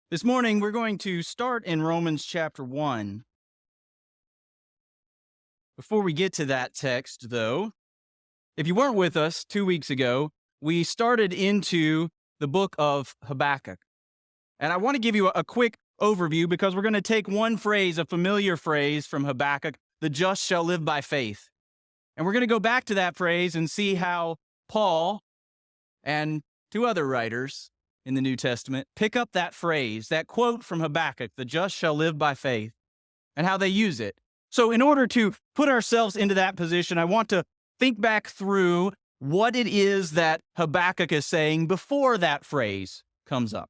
This morning, we're going to start in Romans chapter 1. Before we get to that text, though, if you weren't with us 2 weeks ago, we started into the book of Habakkuk. And I want to give you a quick overview because we're going to take one phrase, a familiar phrase from Habakkuk, the just shall live by faith. And we're going to go back to that phrase and see how Paul and two other writers in the New Testament pick up that phrase, that quote from Habakkuk, the just shall live by faith, and how they use it. So in order to put ourselves into that position, I want to think back through what it is that Habakkuk is saying before that phrase comes up.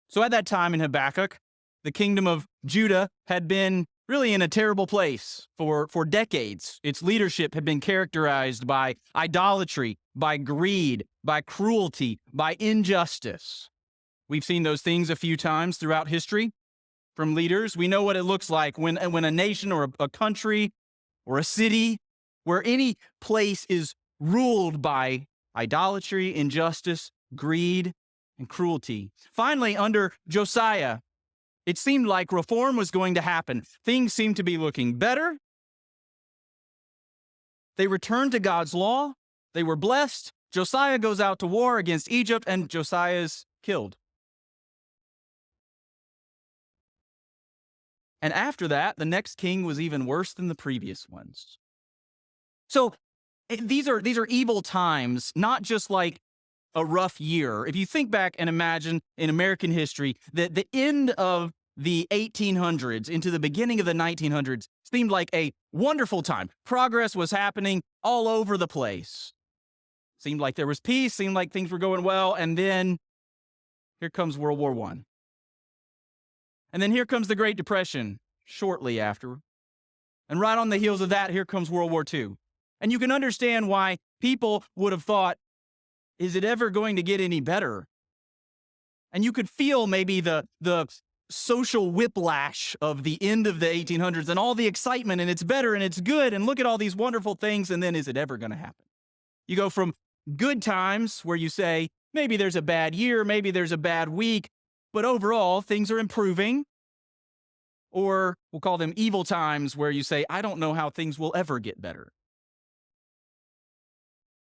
So at that time in Habakkuk, the kingdom of Judah had been really in a terrible place for decades. Its leadership had been characterized by idolatry, by greed, by cruelty, by injustice. We've seen those things a few times throughout history from leaders. We know what it looks like when a nation or a country or a city, where any place is ruled by idolatry, injustice, greed, and cruelty. Finally, under Josiah, it seemed like reform was going to happen. Things seemed to be looking better. They returned to God's law. They were blessed. Josiah goes out to war against Egypt, and Josiah is killed. And after that, the next king was even worse than the previous ones. So these are evil times, not just like a rough year. If you think back and imagine in American history that the end of the 1800s into the beginning of the 1900s seemed like a wonderful time. Progress was happening all over the place. Seemed like there was peace, seemed like things were going well, and then here comes World War I. And then here comes the Great Depression shortly after. And right on the heels of that, here comes World War II. And you can understand why people would have thought, is it ever going to get any better? And you could feel maybe the social whiplash of the end of the 1800s and all the excitement, and it's better and it's good, and look at all these wonderful things, and then is it ever going to happen? You go from good times where you say, maybe there's a bad year, maybe there's a bad week, but overall things are improving. Or we'll call them evil times where you say, I don't know how things will ever get better.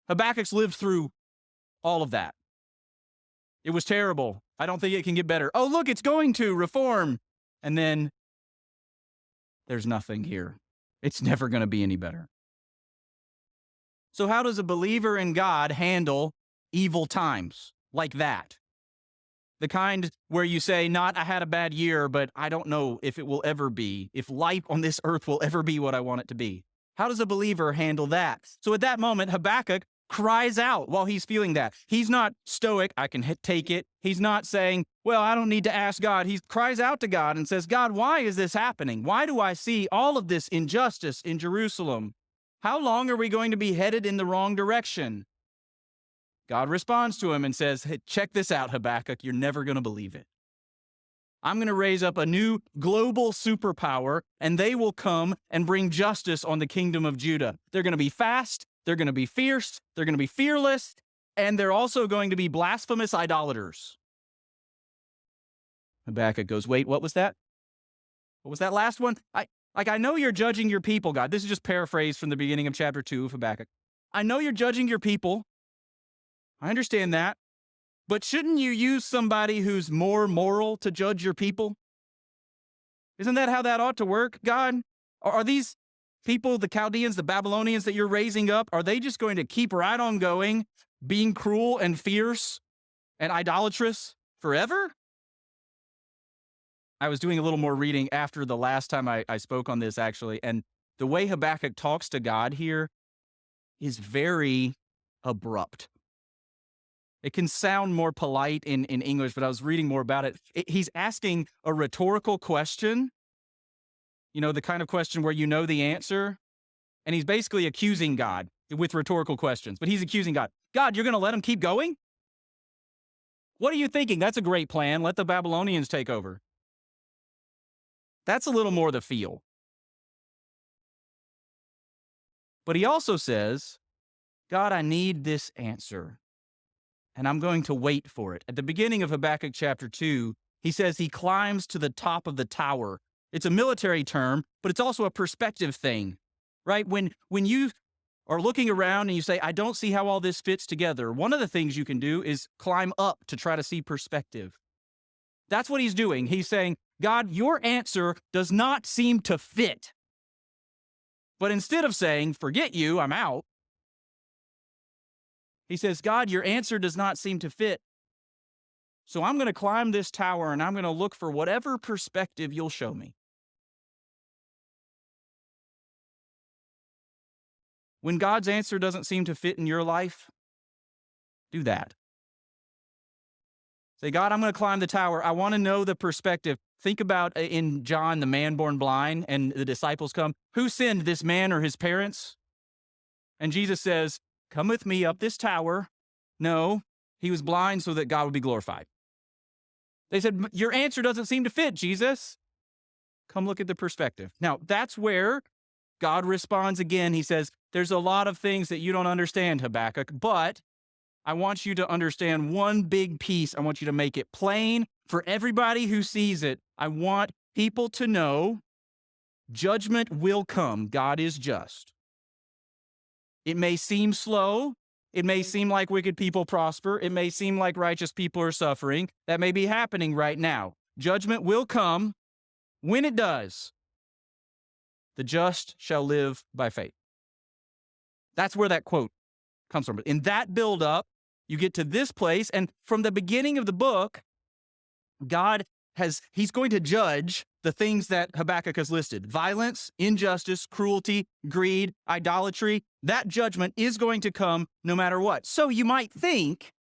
Habakkuk's lived through all of that. It was terrible. I don't think it can get better. Oh, look, it's going to reform. And then there's nothing here. It's never going to be any better. So how does a believer in God handle evil times like that? The kind where you say, not I had a bad year, but I don't know if it will ever be, if life on this earth will ever be what I want it to be. How does a believer handle that? So at that moment, Habakkuk cries out while he's feeling that. He's not stoic, I can take it. He's not saying, well, I don't need to ask God. He cries out to God and says, God, why is this happening? Why do I see all of this injustice in Jerusalem? How long are we going to be headed in the wrong direction? God responds to him and says, hey, check this out, Habakkuk. You're never going to believe it. I'm going to raise up a new global superpower, and they will come and bring justice on the kingdom of Judah. They're going to be fast, they're going to be fierce, they're going to be fearless, and they're also going to be blasphemous idolaters. Habakkuk goes, wait, what was that? What was that last one? I know you're judging your people, God. This is just paraphrased from the beginning of chapter 2 of Habakkuk. I know you're judging your people. I understand that. But shouldn't you use somebody who's more moral to judge your people? Isn't that how that ought to work, God? Are these people, the Chaldeans, the Babylonians that you're raising up, are they just going to keep right on going, being cruel and fierce and idolatrous forever? I was doing a little more reading after the last time I spoke on this, actually, and the way Habakkuk talks to God here is very abrupt. It can sound more polite in English, but I was reading more about it. He's asking a rhetorical question, the kind of question where you know the answer, and he's basically accusing God with rhetorical questions, but he's accusing God. God, you're going to let him keep going? What are you thinking? That's a great plan. Let the Babylonians take over. That's a little more the feel. But he also says, God, I need this answer. and I'm going to wait for it. At the beginning of Habakkuk chapter 2, he says he climbs to the top of the tower. It's a military term, but it's also a perspective thing, right? When you are looking around and you say, I don't see how all this fits together, one of the things you can do is climb up to try to see perspective. That's what he's doing. He's saying, God, your answer does not seem to fit. But instead of saying, forget you, I'm out, he says, God, your answer does not seem to fit. So I'm going to climb this tower and I'm going to look for whatever perspective you'll show me. When God's answer doesn't seem to fit in your life, do that. Say, God, I'm going to climb the tower. I want to know the perspective. Think about in John, the man born blind, and the disciples come. Who sinned, this man or his parents? And Jesus says, come with me up this tower. No, he was blind so that God would be glorified. They said, your answer doesn't seem to fit, Jesus. Come look at the perspective. Now, that's where God responds again. He says, there's a lot of things that you don't understand, Habakkuk, but I want you to understand one big piece. I want you to make it plain for everybody who sees it. I want people to know judgment will come. God is just. It may seem slow. It may seem like wicked people prosper. It may seem like righteous people are suffering. That may be happening right now. Judgment will come. When it does, the just shall live by faith. That's where that quote comes from. In that buildup, you get to this place, and from the beginning of the book, he's going to judge the things that Habakkuk has listed. Violence, injustice, cruelty, greed, idolatry. That judgment is going to come no matter what. So you might think,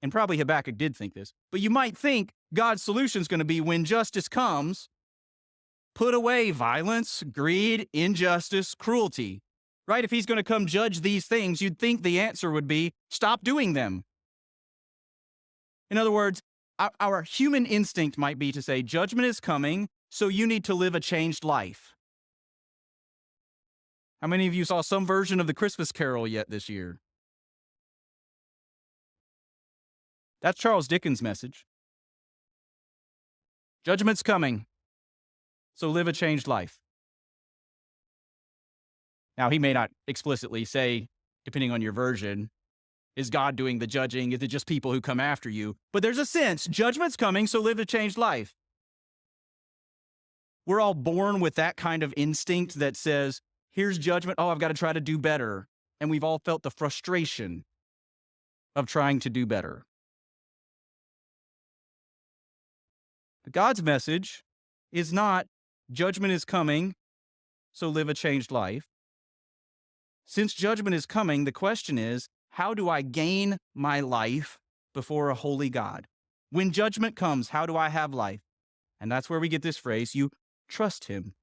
and probably Habakkuk did think this, but you might think God's solution is going to be when justice comes, put away violence, greed, injustice, cruelty. Right? If he's going to come judge these things, you'd think the answer would be stop doing them. In other words, our human instinct might be to say, judgment is coming, so you need to live a changed life. How many of you saw some version of the Christmas Carol yet this year? That's Charles Dickens' message. Judgment's coming, so live a changed life. Now, he may not explicitly say, depending on your version, is God doing the judging? Is it just people who come after you? But there's a sense, judgment's coming, so live a changed life. We're all born with that kind of instinct that says, here's judgment, oh, I've got to try to do better. And we've all felt the frustration of trying to do better. But God's message is not, judgment is coming, so live a changed life. Since judgment is coming, the question is, how do I gain my life before a holy God? When judgment comes, how do I have life? And that's where we get this phrase, you trust him.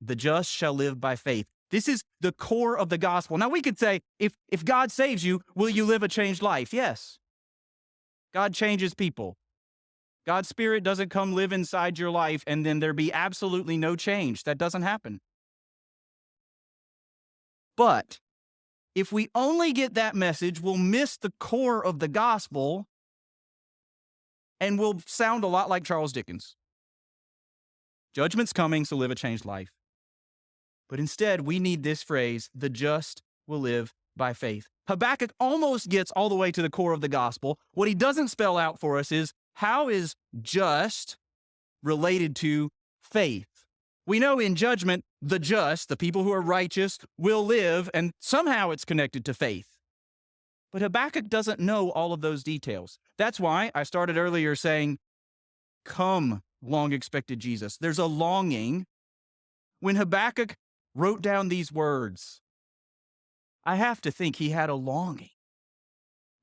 The just shall live by faith. This is the core of the gospel. Now we could say, if God saves you, will you live a changed life? Yes. God changes people. God's Spirit doesn't come live inside your life and then there be absolutely no change. That doesn't happen. But if we only get that message, we'll miss the core of the gospel and we'll sound a lot like Charles Dickens. Judgment's coming, so live a changed life. But instead, we need this phrase, the just will live by faith. Habakkuk almost gets all the way to the core of the gospel. What he doesn't spell out for us is, how is just related to faith? We know in judgment, the just, the people who are righteous, will live, and somehow it's connected to faith. But Habakkuk doesn't know all of those details. That's why I started earlier saying, come, long-expected Jesus. There's a longing. When Habakkuk wrote down these words, I have to think he had a longing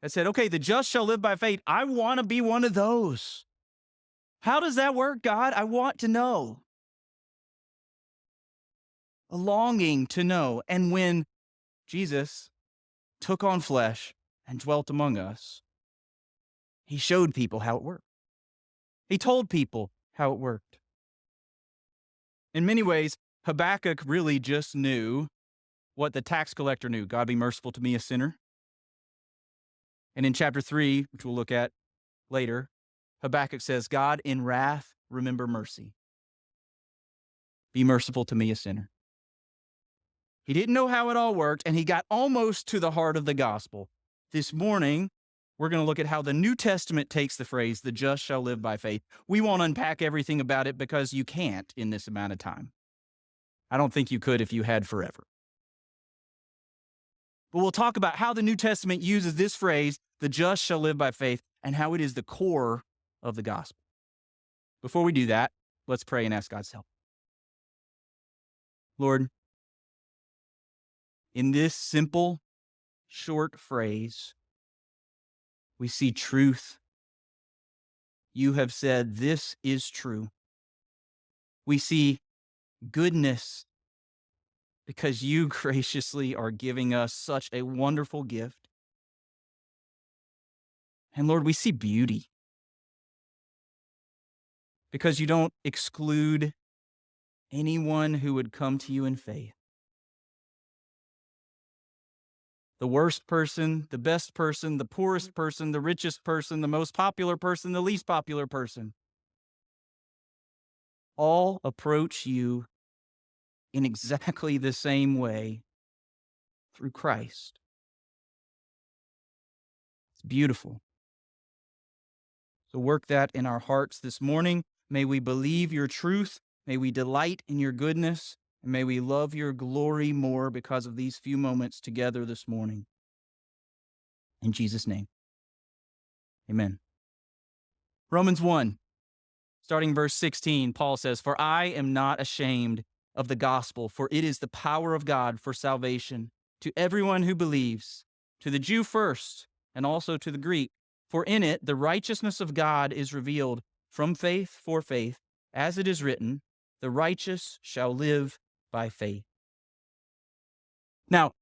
that said, okay, the just shall live by faith. I want to be one of those. How does that work, God? I want to know. A longing to know. And when Jesus took on flesh and dwelt among us, he showed people how it worked. He told people how it worked. In many ways, Habakkuk really just knew what the tax collector knew. God, be merciful to me, a sinner. And in chapter 3, which we'll look at later, Habakkuk says, God, in wrath, remember mercy. Be merciful to me, a sinner. He didn't know how it all worked, and he got almost to the heart of the gospel. This morning, we're going to look at how the New Testament takes the phrase, the just shall live by faith. We won't unpack everything about it because you can't in this amount of time. I don't think you could if you had forever. But we'll talk about how the New Testament uses this phrase, the just shall live by faith, and how it is the core of the gospel. Before we do that, let's pray and ask God's help. Lord, in this simple, short phrase, we see truth. You have said this is true. We see goodness because you graciously are giving us such a wonderful gift. And Lord, we see beauty because you don't exclude anyone who would come to you in faith. The worst person, the best person, the poorest person, the richest person, the most popular person, the least popular person, all approach you in exactly the same way through Christ. It's beautiful. So work that in our hearts this morning. May we believe your truth. May we delight in your goodness. And may we love your glory more because of these few moments together this morning. In Jesus' name, amen. Romans 1, starting verse 16, Paul says, For I am not ashamed of the gospel, for it is the power of God for salvation to everyone who believes, to the Jew first, and also to the Greek. For in it the righteousness of God is revealed from faith for faith, as it is written, the righteous shall live by faith. Now,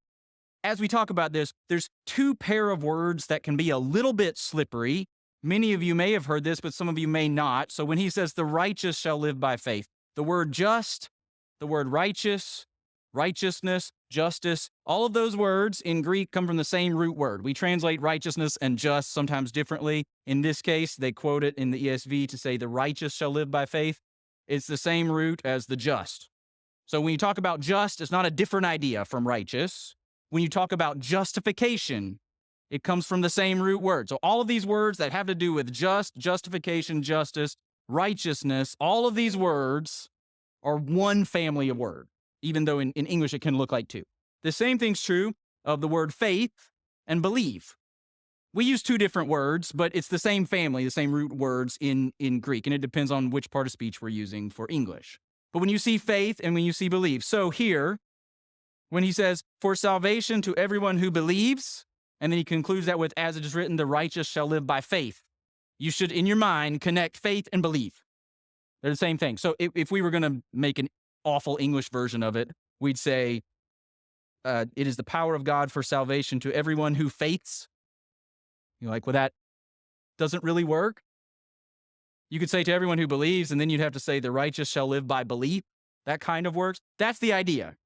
as we talk about this, there's two pair of words that can be a little bit slippery. Many of you may have heard this, but some of you may not. So when he says the righteous shall live by faith, the word just, the word righteous, righteousness, justice, all of those words in Greek come from the same root word. We translate righteousness and just sometimes differently. In this case, they quote it in the ESV to say the righteous shall live by faith. It's the same root as the just. So when you talk about just, it's not a different idea from righteous. When you talk about justification, it comes from the same root word. So all of these words that have to do with just, justification, justice, righteousness, all of these words are one family of word, even though in English it can look like two. The same thing's true of the word faith and believe. We use two different words, but it's the same family, the same root words in Greek, and it depends on which part of speech we're using for English. But when you see faith and when you see believe, so here, when he says, for salvation to everyone who believes, and then he concludes that with, as it is written, the righteous shall live by faith, you should, in your mind, connect faith and believe. They're the same thing. So if we were going to make an awful English version of it, we'd say, it is the power of God for salvation to everyone who faiths. You're like, well, that doesn't really work. You could say to everyone who believes, and then you'd have to say the righteous shall live by belief. That kind of works. That's the idea.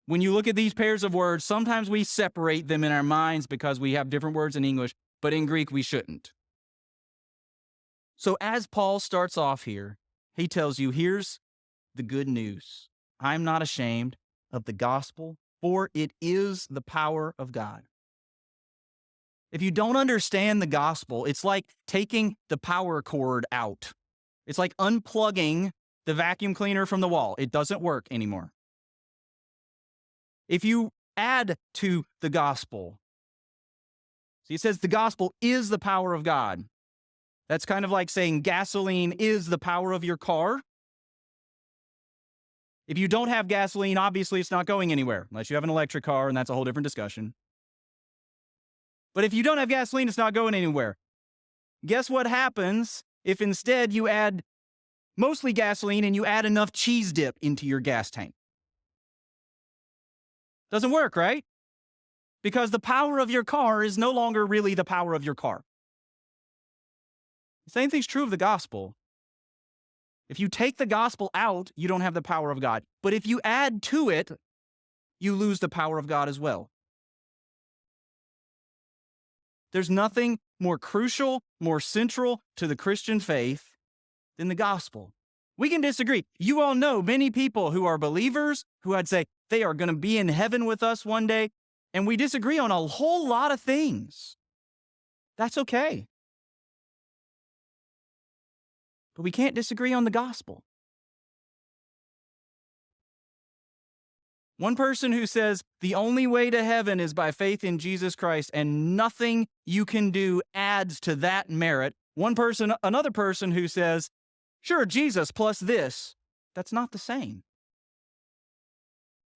When you look at these pairs of words, sometimes we separate them in our minds because we have different words in English, but in Greek we shouldn't. So as Paul starts off here, he tells you, here's the good news. I'm not ashamed of the gospel, for it is the power of God. If you don't understand the gospel, it's like taking the power cord out. It's like unplugging the vacuum cleaner from the wall. It doesn't work anymore. If you add to the gospel, see, it says the gospel is the power of God. That's kind of like saying gasoline is the power of your car. If you don't have gasoline, obviously it's not going anywhere, unless you have an electric car, and that's a whole different discussion. But if you don't have gasoline, it's not going anywhere. Guess what happens if instead you add mostly gasoline and you add enough cheese dip into your gas tank? Doesn't work, right? Because the power of your car is no longer really the power of your car. The same thing's true of the gospel. If you take the gospel out, you don't have the power of God. But if you add to it, you lose the power of God as well. There's nothing more crucial, more central to the Christian faith than the gospel. We can disagree. You all know many people who are believers who I'd say they are going to be in heaven with us one day, and we disagree on a whole lot of things. That's okay. But we can't disagree on the gospel. One person who says the only way to heaven is by faith in Jesus Christ and nothing you can do adds to that merit. Another person who says, sure, Jesus plus this. That's not the same.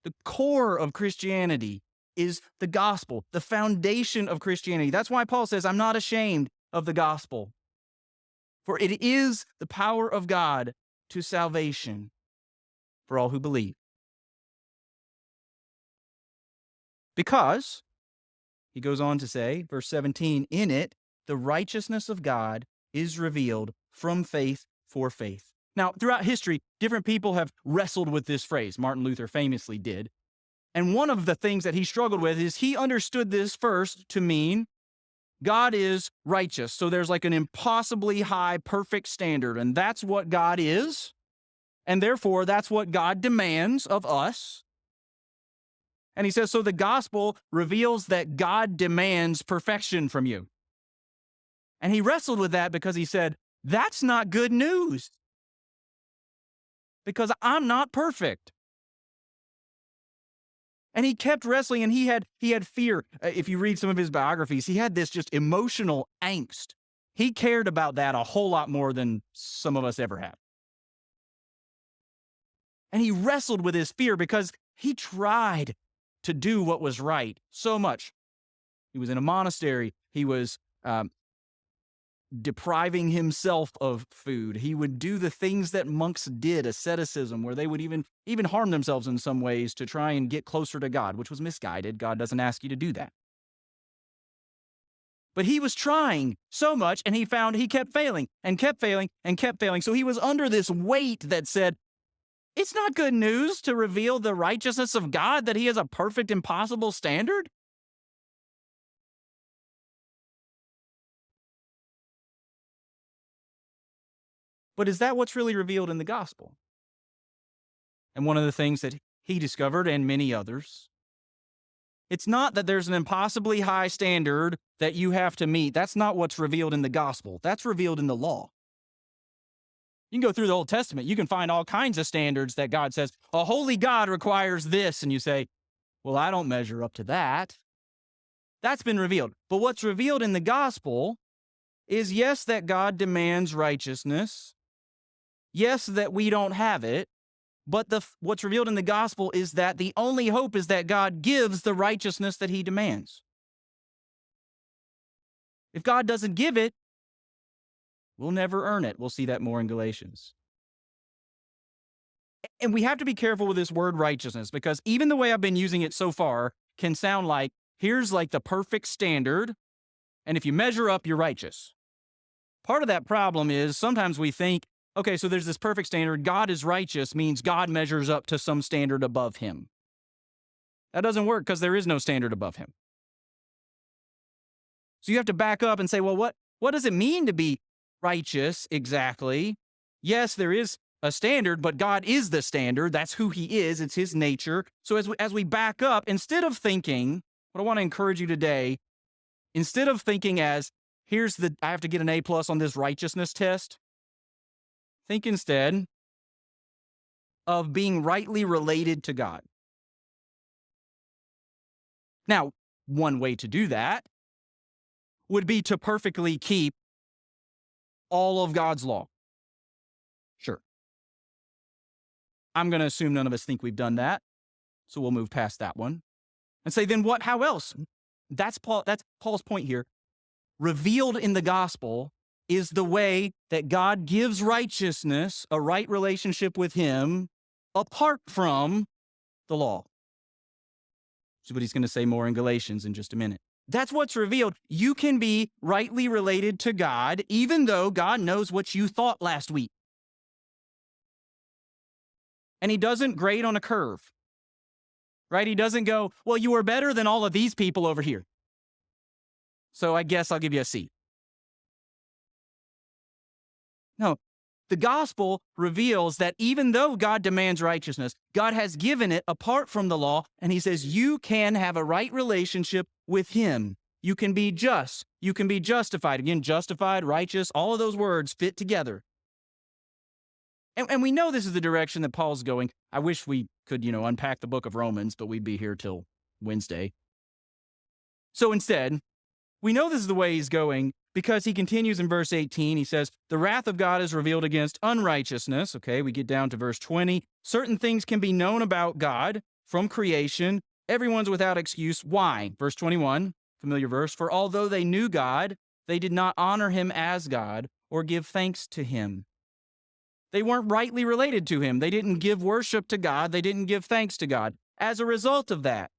The core of Christianity is the gospel, the foundation of Christianity. That's why Paul says, I'm not ashamed of the gospel, for it is the power of God to salvation for all who believe. Because, he goes on to say, verse 17, in it, the righteousness of God is revealed from faith for faith. Now, throughout history, different people have wrestled with this phrase. Martin Luther famously did. And one of the things that he struggled with is he understood this first to mean God is righteous. So there's like an impossibly high, perfect standard, and that's what God is. And therefore, that's what God demands of us. And he says, so the gospel reveals that God demands perfection from you. And he wrestled with that because he said, that's not good news. Because I'm not perfect. And he kept wrestling, and he had fear. If you read some of his biographies, he had this just emotional angst. He cared about that a whole lot more than some of us ever have. And he wrestled with his fear because he tried to do what was right so much. He was in a monastery. He was depriving himself of food. He would do the things that monks did, asceticism, where they would even harm themselves in some ways to try and get closer to God, which was misguided. God doesn't ask you to do that. But he was trying so much, and he found he kept failing and kept failing and kept failing. So he was under this weight that said, it's not good news to reveal the righteousness of God, that he has a perfect, impossible standard. But is that what's really revealed in the gospel? And one of the things that he discovered, and many others, it's not that there's an impossibly high standard that you have to meet. That's not what's revealed in the gospel. That's revealed in the law. You can go through the Old Testament. You can find all kinds of standards that God says, a holy God requires this. And you say, well, I don't measure up to that. That's been revealed. But what's revealed in the gospel is, yes, that God demands righteousness. Yes, that we don't have it. But what's revealed in the gospel is that the only hope is that God gives the righteousness that he demands. If God doesn't give it, we'll never earn it. We'll see that more in Galatians. And we have to be careful with this word righteousness, because even the way I've been using it so far can sound like, here's like the perfect standard, and if you measure up, you're righteous. Part of that problem is sometimes we think, okay, so there's this perfect standard. God is righteous means God measures up to some standard above him. That doesn't work because there is no standard above him. So you have to back up and say, well, what does it mean to be righteous exactly? Yes, there is a standard, but God is the standard. That's who he is. It's his nature. So as we back up, instead of thinking, what I want to encourage you today, instead of thinking as, I have to get an A+ on this righteousness test, think instead of being rightly related to God. Now, one way to do that would be to perfectly keep all of God's law. Sure. I'm going to assume none of us think we've done that, so we'll move past that one and say, then what? How else? That's Paul's point here. Revealed in the gospel is the way that God gives righteousness, a right relationship with him, apart from the law. See what he's going to say more in Galatians in just a minute. That's what's revealed. You can be rightly related to God, even though God knows what you thought last week. And he doesn't grade on a curve, right? He doesn't go, well, you were better than all of these people over here. so I guess I'll give you a C. No, the gospel reveals that even though God demands righteousness, God has given it apart from the law, and he says you can have a right relationship with him. You can be just. You can be justified. Again, justified, righteous, all of those words fit together. And we know this is the direction that Paul's going. I wish we could, unpack the book of Romans, but we'd be here till Wednesday. So instead, we know this is the way he's going because he continues in verse 18. He says, the wrath of God is revealed against unrighteousness. Okay, we get down to verse 20. Certain things can be known about God from creation. Everyone's without excuse. Why? Verse 21, familiar verse. For although they knew God, they did not honor him as God or give thanks to him. They weren't rightly related to him. They didn't give worship to God. They didn't give thanks to God. As a result of that,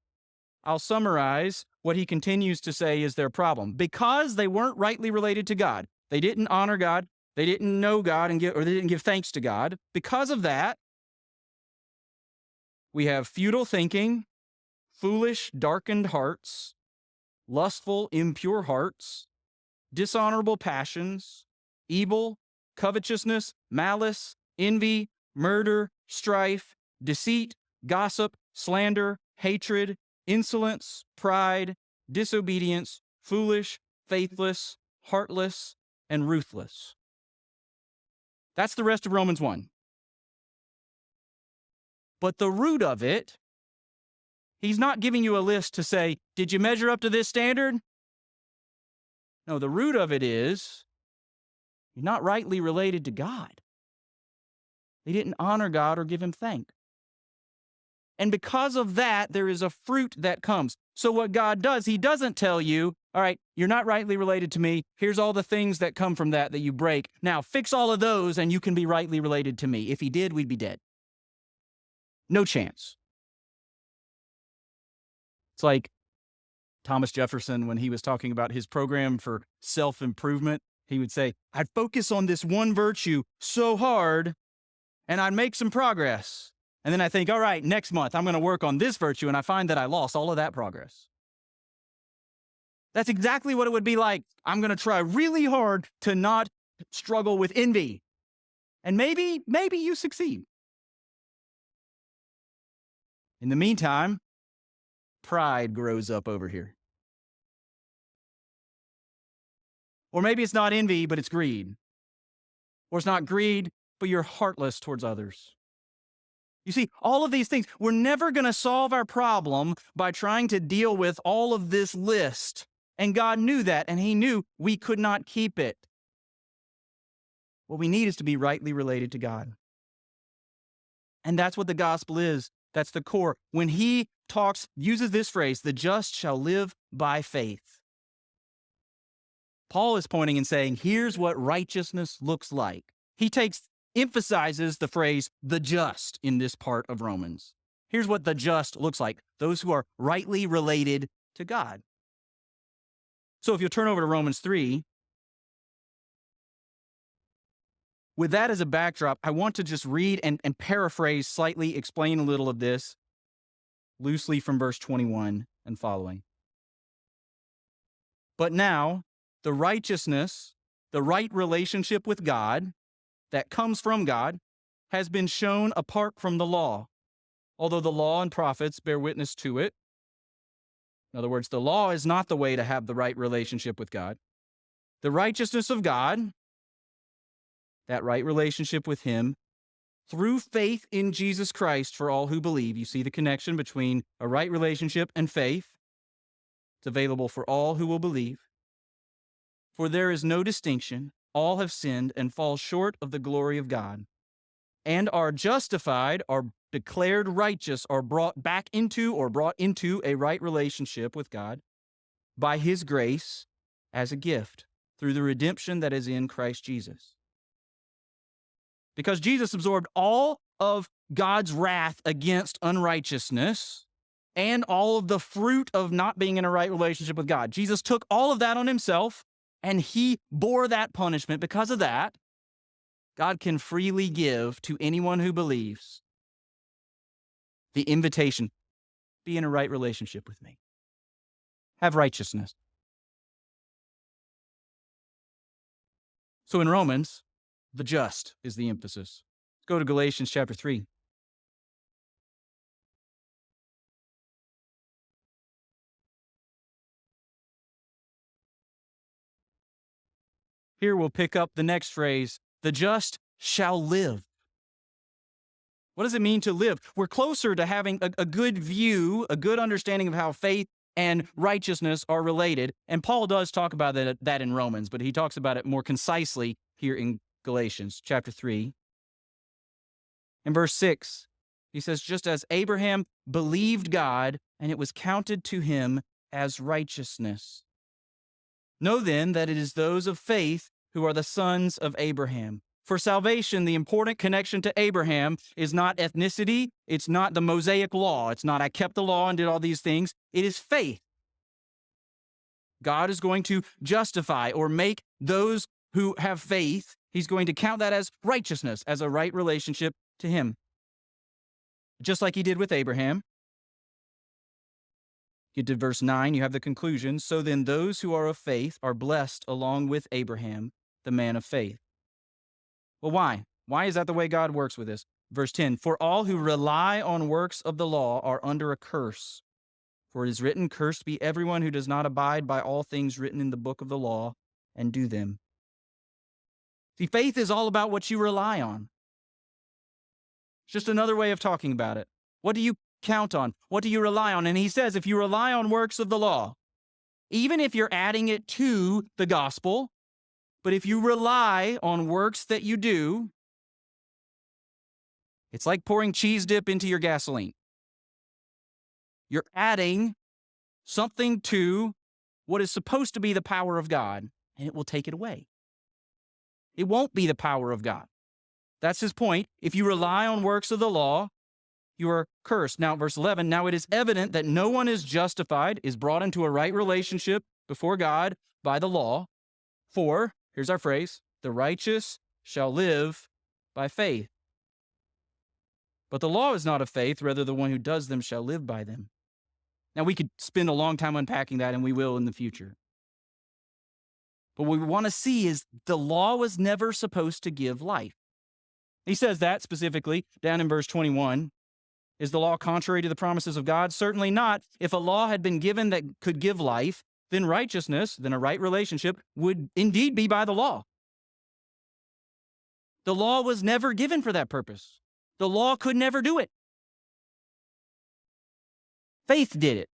I'll summarize what he continues to say is their problem. Because they weren't rightly related to God, they didn't honor God, they didn't know God, they didn't give thanks to God. Because of that, we have futile thinking, foolish, darkened hearts, lustful, impure hearts, dishonorable passions, evil, covetousness, malice, envy, murder, strife, deceit, gossip, slander, hatred, insolence, pride, disobedience, foolish, faithless, heartless, and ruthless. That's the rest of Romans 1. But the root of it, he's not giving you a list to say, did you measure up to this standard? No, the root of it is you're not rightly related to God. They didn't honor God or give him thanks. And because of that, there is a fruit that comes. So what God does, he doesn't tell you, all right, you're not rightly related to me. Here's all the things that come from that you break. Now fix all of those and you can be rightly related to me. If he did, we'd be dead. No chance. It's like Thomas Jefferson, when he was talking about his program for self-improvement, he would say, I'd focus on this one virtue so hard and I'd make some progress. And then I think, all right, next month I'm going to work on this virtue, and I find that I lost all of that progress. That's exactly what it would be like. I'm going to try really hard to not struggle with envy. And maybe you succeed. In the meantime, pride grows up over here. Or maybe it's not envy, but it's greed. Or it's not greed, but you're heartless towards others. You see, all of these things, we're never going to solve our problem by trying to deal with all of this list. And God knew that, and he knew we could not keep it. What we need is to be rightly related to God. And that's what the gospel is. That's the core. When he uses this phrase, the just shall live by faith. Paul is pointing and saying, here's what righteousness looks like. He emphasizes the phrase, the just, in this part of Romans. Here's what the just looks like. Those who are rightly related to God. So if you'll turn over to Romans 3, with that as a backdrop, I want to just read and paraphrase, slightly explain a little of this, loosely from verse 21 and following. But now, the righteousness, the right relationship with God that comes from God has been shown apart from the law, although the law and prophets bear witness to it. In other words, the law is not the way to have the right relationship with God. The righteousness of God, that right relationship with him, through faith in Jesus Christ for all who believe. You see the connection between a right relationship and faith. It's available for all who will believe. For there is no distinction. All have sinned and fall short of the glory of God, and are justified, are declared righteous, are brought into a right relationship with God by his grace as a gift through the redemption that is in Christ Jesus. Because Jesus absorbed all of God's wrath against unrighteousness and all of the fruit of not being in a right relationship with God. Jesus took all of that on himself, and he bore that punishment. Because of that, God can freely give to anyone who believes the invitation, be in a right relationship with me. Have righteousness. So in Romans, the just is the emphasis. Let's go to Galatians chapter 3. Here we'll pick up the next phrase, the just shall live. What does it mean to live? We're closer to having a good view, a good understanding of how faith and righteousness are related. And Paul does talk about that in Romans, but he talks about it more concisely here in Galatians chapter 3. In verse 6, he says, just as Abraham believed God, and it was counted to him as righteousness. Know then that it is those of faith who are the sons of Abraham. For salvation, the important connection to Abraham is not ethnicity. It's not the Mosaic law. It's not I kept the law and did all these things. It is faith. God is going to justify or make those who have faith, he's going to count that as righteousness, as a right relationship to him. Just like he did with Abraham. Get to verse 9, you have the conclusion. So then those who are of faith are blessed along with Abraham, the man of faith. Well, why? Why is that the way God works with this? Verse 10, for all who rely on works of the law are under a curse. For it is written, cursed be everyone who does not abide by all things written in the book of the law and do them. See, faith is all about what you rely on. It's just another way of talking about it. What do you count on? What do you rely on? And he says, if you rely on works of the law, even if you're adding it to the gospel, but if you rely on works that you do, it's like pouring cheese dip into your gasoline. You're adding something to what is supposed to be the power of God, and it will take it away. It won't be the power of God. That's his point. If you rely on works of the law, you are cursed. Now, verse 11, now it is evident that no one is justified, is brought into a right relationship before God by the law. For, here's our phrase, the righteous shall live by faith. But the law is not of faith, rather the one who does them shall live by them. Now, we could spend a long time unpacking that, and we will in the future. But what we want to see is the law was never supposed to give life. He says that specifically down in verse 21. Is the law contrary to the promises of God? Certainly not. If a law had been given that could give life, then righteousness, then a right relationship, would indeed be by the law. The law was never given for that purpose. The law could never do it. Faith did it.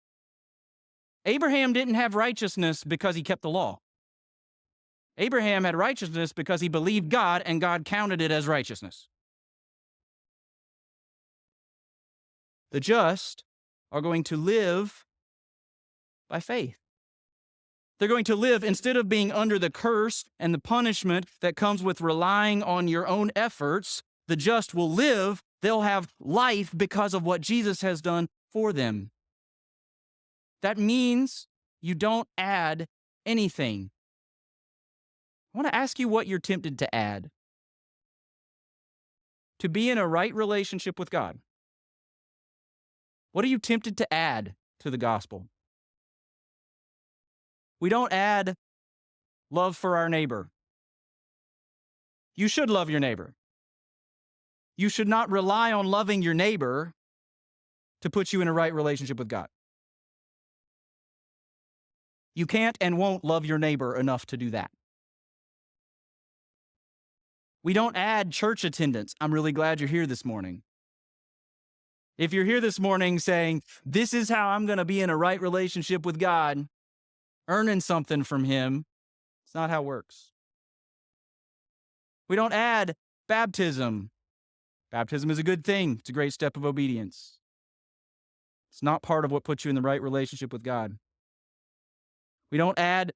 Abraham didn't have righteousness because he kept the law. Abraham had righteousness because he believed God and God counted it as righteousness. The just are going to live by faith. They're going to live, instead of being under the curse and the punishment that comes with relying on your own efforts, the just will live. They'll have life because of what Jesus has done for them. That means you don't add anything. I want to ask you what you're tempted to add. To be in a right relationship with God. What are you tempted to add to the gospel? We don't add love for our neighbor. You should love your neighbor. You should not rely on loving your neighbor to put you in a right relationship with God. You can't and won't love your neighbor enough to do that. We don't add church attendance. I'm really glad you're here this morning. If you're here this morning saying, this is how I'm going to be in a right relationship with God, earning something from him, it's not how it works. We don't add baptism. Baptism is a good thing. It's a great step of obedience. It's not part of what puts you in the right relationship with God. We don't add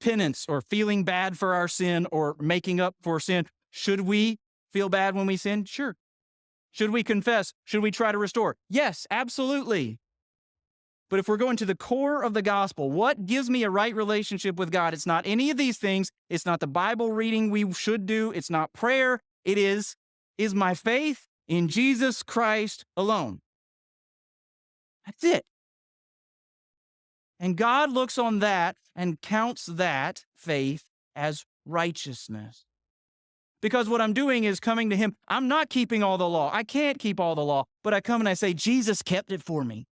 penance or feeling bad for our sin or making up for sin. Should we feel bad when we sin? Sure. Should we confess? Should we try to restore? Yes, absolutely. But if we're going to the core of the gospel, what gives me a right relationship with God? It's not any of these things. It's not the Bible reading we should do. It's not prayer. It is my faith in Jesus Christ alone. That's it. And God looks on that and counts that faith as righteousness. Because what I'm doing is coming to him. I'm not keeping all the law. I can't keep all the law, but I come and I say, Jesus kept it for me.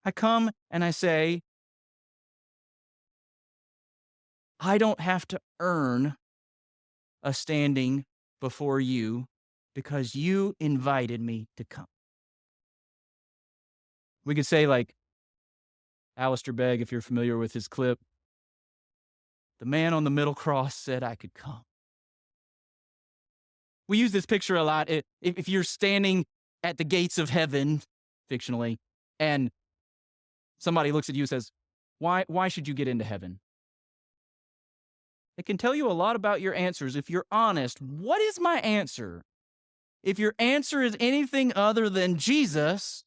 I come and I say, I don't have to earn a standing before you because you invited me to come. We could say, like Alistair Begg, if you're familiar with his clip, the man on the middle cross said I could come. We use this picture a lot. If you're standing at the gates of heaven, fictionally, and somebody looks at you and says, why should you get into heaven? It can tell you a lot about your answers. If you're honest, what is my answer? If your answer is anything other than Jesus,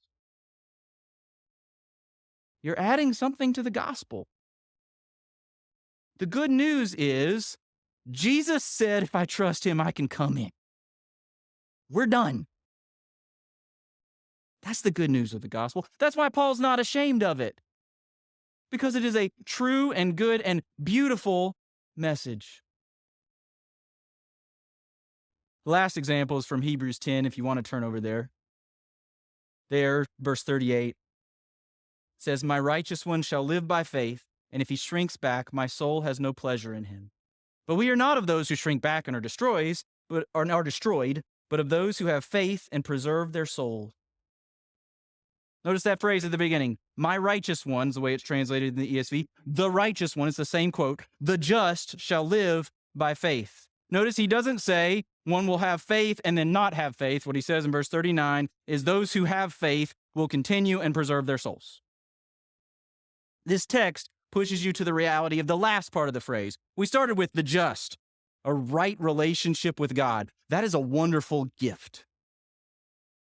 you're adding something to the gospel. The good news is Jesus said, if I trust him, I can come in. We're done. That's the good news of the gospel. That's why Paul's not ashamed of it, because it is a true and good and beautiful message. The last example is from Hebrews 10, if you want to turn over there. There, verse 38 says, my righteous one shall live by faith, and if he shrinks back, my soul has no pleasure in him. But we are not of those who shrink back and are destroyed, but of those who have faith and preserve their soul. Notice that phrase at the beginning, my righteous ones, the way it's translated in the ESV, the righteous one, it's the same quote, the just shall live by faith. Notice he doesn't say one will have faith and then not have faith. What he says in verse 39 is those who have faith will continue and preserve their souls. This text pushes you to the reality of the last part of the phrase. We started with the just, a right relationship with God. That is a wonderful gift.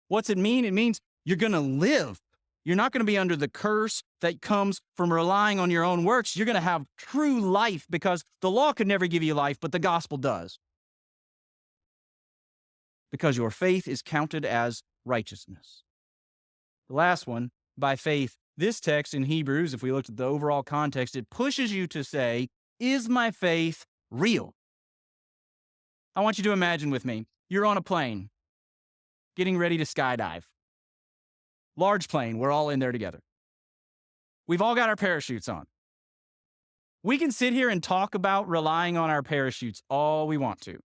What's it mean? It means you're going to live. You're not going to be under the curse that comes from relying on your own works. You're going to have true life because the law could never give you life, but the gospel does. Because your faith is counted as righteousness. The last one, by faith. This text in Hebrews, if we looked at the overall context, it pushes you to say, is my faith real? I want you to imagine with me, you're on a plane, getting ready to skydive. Large plane, we're all in there together. We've all got our parachutes on. We can sit here and talk about relying on our parachutes all we want to.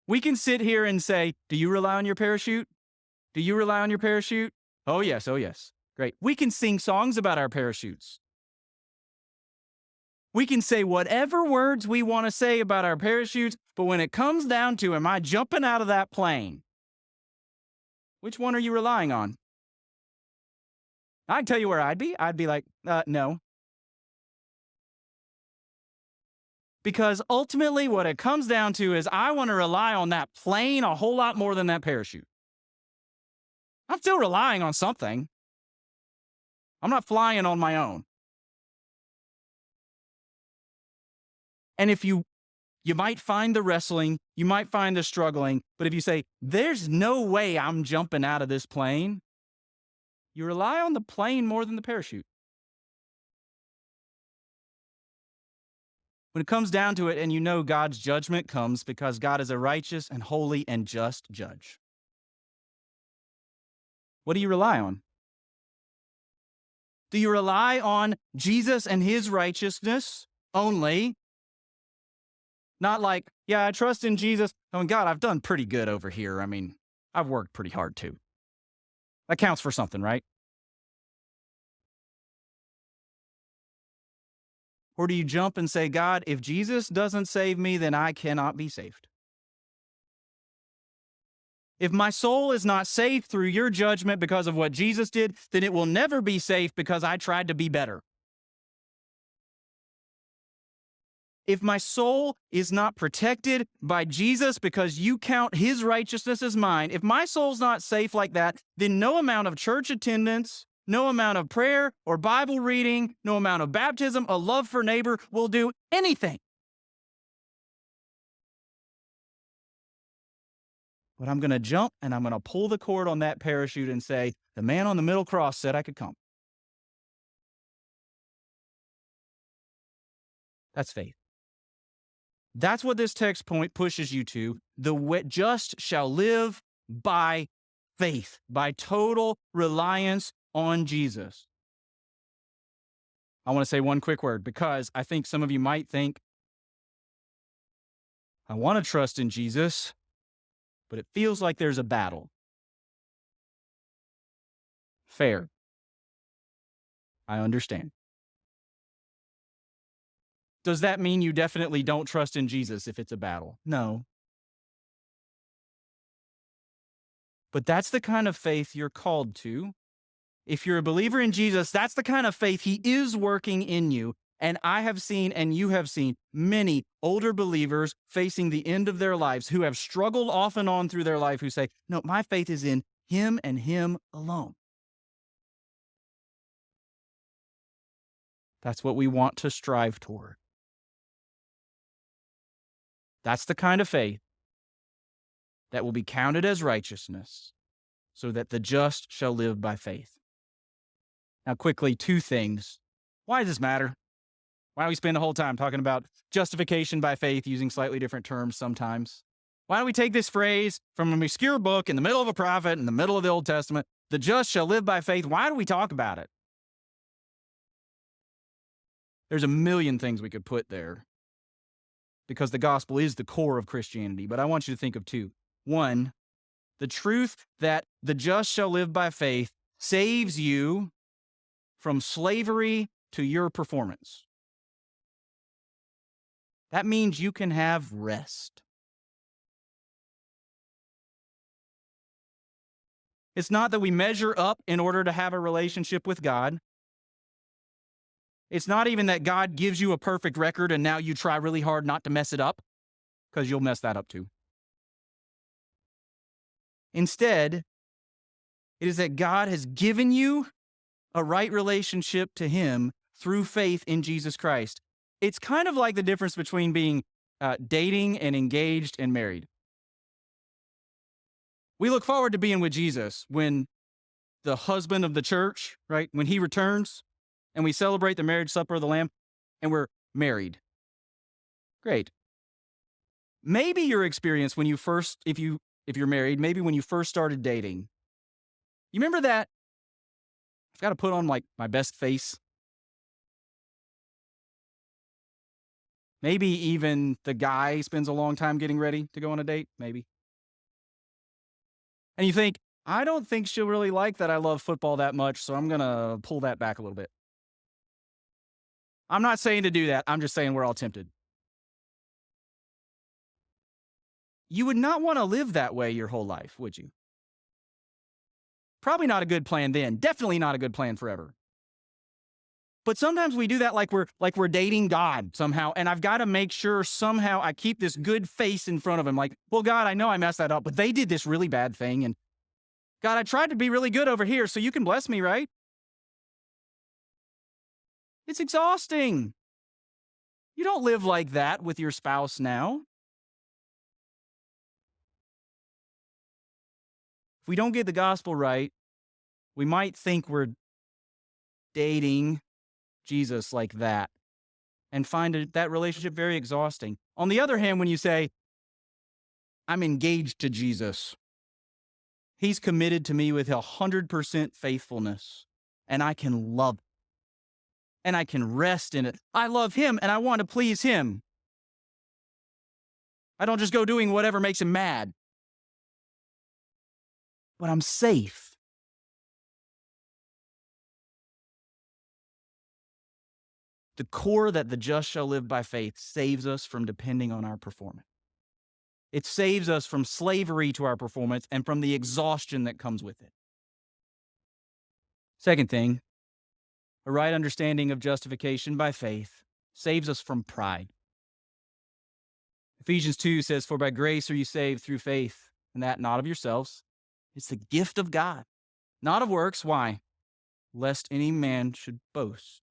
We can sit here and say, do you rely on your parachute? Do you rely on your parachute? Oh yes, oh yes. Great. We can sing songs about our parachutes. We can say whatever words we want to say about our parachutes, but when it comes down to, am I jumping out of that plane? Which one are you relying on? I can tell you where I'd be. I'd be like, no. Because ultimately what it comes down to is I want to rely on that plane a whole lot more than that parachute. I'm still relying on something. I'm not flying on my own. And if you might find the wrestling, you might find the struggling, but if you say, there's no way I'm jumping out of this plane, you rely on the plane more than the parachute. When it comes down to it, and you know God's judgment comes because God is a righteous and holy and just judge. What do you rely on? Do you rely on Jesus and his righteousness only? Not like, yeah, I trust in Jesus. Oh, God, I've done pretty good over here. I mean, I've worked pretty hard too. That counts for something, right? Or do you jump and say, God, if Jesus doesn't save me, then I cannot be saved? If my soul is not safe through your judgment because of what Jesus did, then it will never be safe because I tried to be better. If my soul is not protected by Jesus because you count his righteousness as mine, if my soul's not safe like that, then no amount of church attendance, no amount of prayer or Bible reading, no amount of baptism, a love for neighbor will do anything. But I'm going to jump and I'm going to pull the cord on that parachute and say, the man on the middle cross said I could come. That's faith. That's what this text point pushes you to. The just shall live by faith, by total reliance on Jesus. I want to say one quick word because I think some of you might think, I want to trust in Jesus, but it feels like there's a battle. Fair. I understand. Does that mean you definitely don't trust in Jesus if it's a battle? No. But that's the kind of faith you're called to. If you're a believer in Jesus, that's the kind of faith He is working in you. And I have seen, and you have seen, many older believers facing the end of their lives who have struggled off and on through their life who say, no, my faith is in Him and Him alone. That's what we want to strive toward. That's the kind of faith that will be counted as righteousness, so that the just shall live by faith. Now, quickly, two things. Why does this matter? Why do we spend the whole time talking about justification by faith using slightly different terms sometimes? Why do we take this phrase from an obscure book in the middle of a prophet, in the middle of the Old Testament, the just shall live by faith? Why do we talk about it? There's a million things we could put there because the gospel is the core of Christianity, but I want you to think of two. One, the truth that the just shall live by faith saves you from slavery to your performance. That means you can have rest. It's not that we measure up in order to have a relationship with God. It's not even that God gives you a perfect record and now you try really hard not to mess it up, because you'll mess that up too. Instead, it is that God has given you a right relationship to Him through faith in Jesus Christ. It's kind of like the difference between being dating and engaged and married. We look forward to being with Jesus when the husband of the church, right, when He returns and we celebrate the marriage supper of the Lamb and we're married. Great. Maybe your experience when you first, if you're married, maybe when you first started dating, you remember that I've got to put on like my best face. Maybe even the guy spends a long time getting ready to go on a date, maybe. And you think, I don't think she'll really like that I love football that much, so I'm going to pull that back a little bit. I'm not saying to do that. I'm just saying we're all tempted. You would not want to live that way your whole life, would you? Probably not a good plan then. Definitely not a good plan forever. But sometimes we do that like we're dating God somehow, and I've got to make sure somehow I keep this good face in front of Him. Like, well, God, I know I messed that up, but they did this really bad thing, and God, I tried to be really good over here, so you can bless me, right? It's exhausting. You don't live like that with your spouse now. If we don't get the gospel right, we might think we're dating Jesus like that and find that relationship very exhausting. On the other hand, when you say, I'm engaged to Jesus, He's committed to me with 100% faithfulness, and I can love it, and I can rest in it. I love Him, and I want to please Him. I don't just go doing whatever makes Him mad, but I'm safe. The core that the just shall live by faith saves us from depending on our performance. It saves us from slavery to our performance and from the exhaustion that comes with it. Second thing, a right understanding of justification by faith saves us from pride. Ephesians 2 says, for by grace are you saved through faith, and that not of yourselves. It's the gift of God, not of works. Why? Lest any man should boast.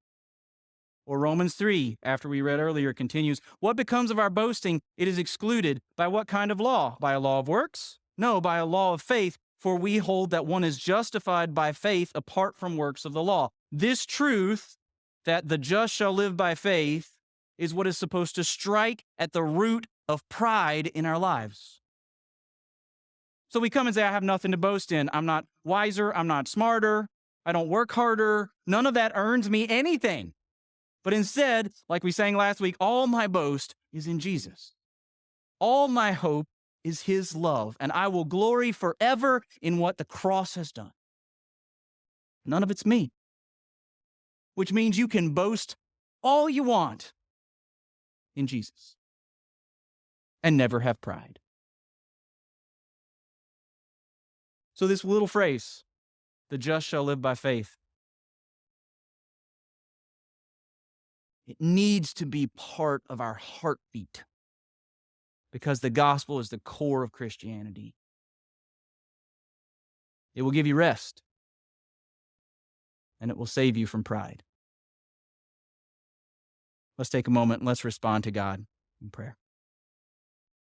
Or Romans 3, after we read earlier, continues, what becomes of our boasting? It is excluded by what kind of law? By a law of works? No, by a law of faith, for we hold that one is justified by faith apart from works of the law. This truth, that the just shall live by faith, is what is supposed to strike at the root of pride in our lives. So we come and say, I have nothing to boast in. I'm not wiser. I'm not smarter. I don't work harder. None of that earns me anything. But instead, like we sang last week, all my boast is in Jesus. All my hope is his love, and I will glory forever in what the cross has done. None of it's me, which means you can boast all you want in Jesus and never have pride. So this little phrase, the just shall live by faith, it needs to be part of our heartbeat because the gospel is the core of Christianity. It will give you rest, and it will save you from pride. Let's take a moment and let's respond to God in prayer.